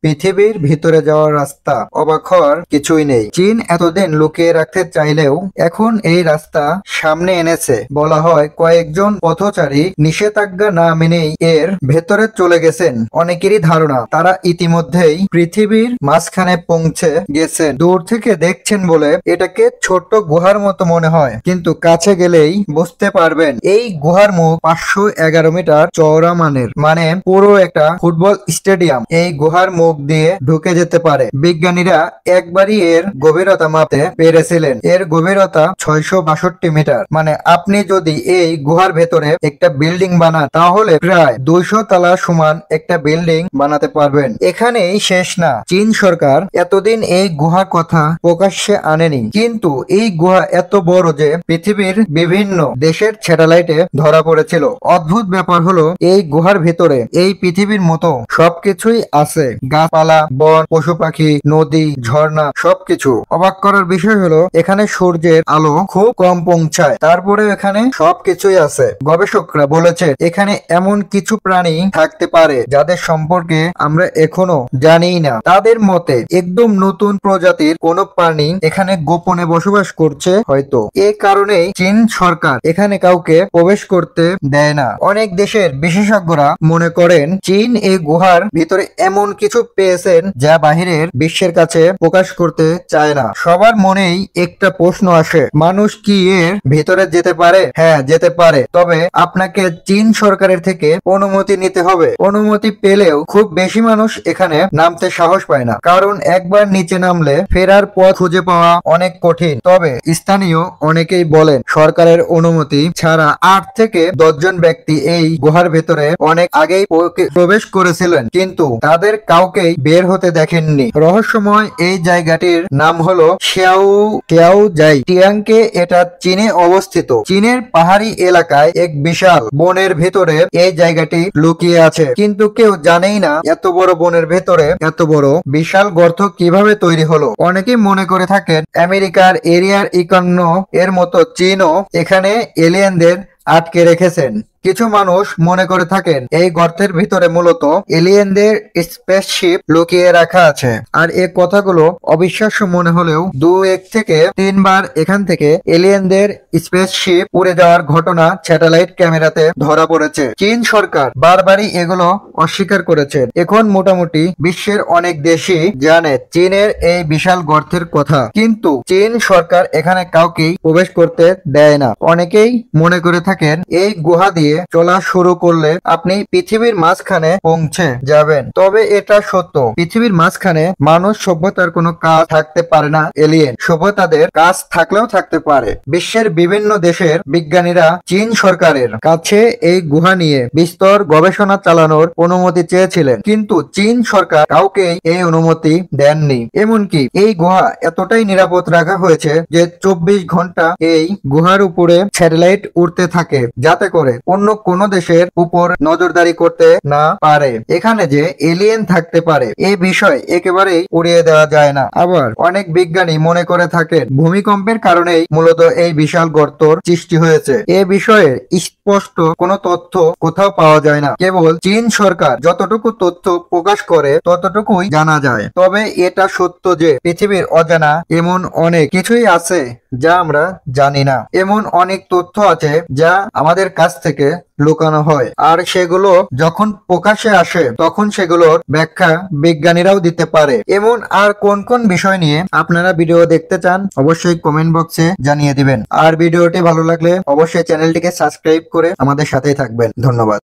পৃথিবীর ভিতরে যাওয়ার রাস্তা। অবাক হওয়ার কিছুই নেই। চীন এতদিন লুকিয়ে রাখতে চাইলেও এখন এই রাস্তা সামনে এনেছে। বলা হয় কয়েকজন পথচারী নিষেধাজ্ঞা না মেনেই এর ভেতরে চলে গেছেন। অনেকেরই ধারণা তারা ইতিমধ্যেই পৃথিবীর মাঝখানে পৌঁছে গেছেন। দূর থেকে দেখছেন বলে এটাকে ছোট্ট গুহার মতো মনে হয়, কিন্তু কাছে গেলেই বুঝতে পারবেন এই গুহার মুখ 511 মিটার চওড়া মানে পুরো একটা ফুটবল স্টেডিয়াম এই গুহার মুখ দিয়ে ঢুকে যেতে পারে। বিজ্ঞানীরা একবারই এর গভীরতা মাপতে পেরেছিলেন। এর গভীরতা 662 মিটার। মানে আপনি যদি এই গুহার ভেতরে একটা বিল্ডিং বানান তাহলে প্রায় 200 তলা সমান একটা বিল্ডিং বানাতে পারবেন। এখানেই শেষ না। চীন সরকার এতদিন এই গুহার কথা প্রকাশ্যে আনেনি, কিন্তু এই গুহা এত বড় যে পৃথিবীর বিভিন্ন দেশের স্যাটেলাইটে ধরা পড়েছিল। অদ্ভুত ব্যাপার হলো এই গুহার ভেতরে এই পৃথিবীর মতো সবকিছুই আছে। গাছপালা, বন, পশু পাখি, নদী, ঝর্ণা, সবকিছু। অবাক করার বিষয় হলো এখানে সূর্যের আলো খুব কম পৌঁছায়, তারপরে এখানে সবকিছুই আছে। গবেষকরা বলেছে এখানে এমন কিছু প্রাণী থাকতে পারে যাদের সম্পর্কে আমরা এখনো জানি না। তাদের মতে একদম নতুন প্রজাতির কোন প্রাণী এখানে গোপনে বসবাস করছে হয়তো। এ কারণেই চীন সরকার এখানে কাউকে প্রবেশ করতে দেয় না। অনেক দেশের বিশেষজ্ঞরা মনে করেন চীন এই গুহার ভিতরে এমন কিছু পেয়েছেন যা বাহিরের বিশ্বের কাছে প্রকাশ করতে চায় না। সবার মনেই একটা প্রশ্ন আসে, মানুষ কি এর ভিতরে যেতে পারে? হ্যাঁ, যেতে পারে, তবে আপনাকে চীন সরকারের থেকে অনুমতি নিতে হবে। অনুমতি পেলেও খুব বেশি মানুষ এখানে নামতে সাহস পায় না, কারণ একবার নিচে নামলে ফেরার পথ খুঁজে পাওয়া অনেক কঠিন। তবে স্থানীয় অনেকেই বলেন সরকারের অনুমতি ছাড়া 8 থেকে 10 জন ব্যক্তি এই গুহার ভেতরে অনেক আগেই প্রবেশ করেছিলেন, কিন্তু তাদের কাউকেই বের হতে দেখেননি। রহস্যময় এই জায়গাটির নাম হলো টিয়াওজাই টিয়াংকে। এটা চীনে অবস্থিত। চীনের পাহাড়ি এলাকায় এক বিশাল বনের ভেতরে এই জায়গাটি লুকিয়ে আছে, কিন্তু কেউ জানেই না এত বড় বনের ভেতরে এত বড় বিশাল গর্ত কিভাবে তৈরি হলো। অনেকেই মনে করে থাকেন আমেরিকার এরিয়া 51 এর মতো চীনও এখানে এলিয়েনদের আটকে রেখেছেন। কিছু মানুষ মনে করে থাকেন এই গর্তের ভিতরে মূলত এলিয়েনদের স্পেসশিপ লুকিয়ে রাখা আছে। আর এই কথাগুলো অবিশ্বাস্য মনে হলেও 2 থেকে 3 বার এখান থেকে এলিয়েনদের স্পেসশিপ উড়ে যাওয়ার ঘটনা স্যাটেলাইট ক্যামেরাতে ধরা পড়েছে। চীন সরকার বারবারই এগুলো অস্বীকার করেছে। এখন মোটামুটি বিশ্বের অনেক দেশই জানে চীনের এই বিশাল গর্তের কথা, কিন্তু চীন সরকার এখানে কাউকেই প্রবেশ করতে দেয় না। অনেকেই মনে করে থাকেন এই গুহা দিয়ে চলা শুরু করলে আপনি পৃথিবীর মাঝখানে পৌঁছে যাবেন। তবে এটা সত্য, পৃথিবীর মাঝখানে মানুষ সভ্যতার কোনো কাজ থাকতে পারে না। এলিয়েন সভ্যতাদের কাজ থাকলেও থাকতে পারে। বিশ্বের বিভিন্ন দেশের বিজ্ঞানীরা চীন সরকারের কাছে এই গুহা নিয়ে বিস্তর গবেষণা চালানোর অনুমতি চেয়েছিলেন, কিন্তু চীন সরকার কাউকেই এই অনুমতি দেননি। এমনকি এই গুহা এতটাই নিরাপদ রাখা হয়েছে যে 24 ঘন্টা এই গুহার উপরে স্যাটেলাইট উড়তে থাকে, যাতে করে অন্য কোন দেশের উপর নজরদারি করতে না পারে। এখানে যে এলিয়েন থাকতে পারে এই বিষয় একেবারেই উড়িয়ে দেওয়া যায় না। আবার অনেক বিজ্ঞানী মনে করে থাকেন ভূমিকম্পের কারণেই মূলত এই বিশাল গর্তর সৃষ্টি হয়েছে। এ বিষয়ে স্পষ্ট কোনো তথ্য কোথাও পাওয়া যায় না। কেবল চীন সরকার যতটুকু তথ্য প্রকাশ করে ততটুকুই জানা যায়। তবে এটা সত্য যে পৃথিবীর অজানা এমন অনেক কিছুই আছে যা আমরা জানি না। এমন অনেক তথ্য আছে যা আমাদের কাছ থেকে লুকানো হয়, আর সেগুলো যখন প্রকাশ্যে আসে তখন সেগুলোর ব্যাখ্যা বিজ্ঞানীরাও দিতে পারে। এমন আর কোন কোন বিষয় নিয়ে আপনারা ভিডিও দেখতে চান অবশ্যই কমেন্ট বক্সে জানিয়ে দিবেন। আর ভিডিওটি ভালো লাগলে অবশ্যই চ্যানেলটিকে সাবস্ক্রাইব করে আমাদের সাথেই থাকবেন। ধন্যবাদ।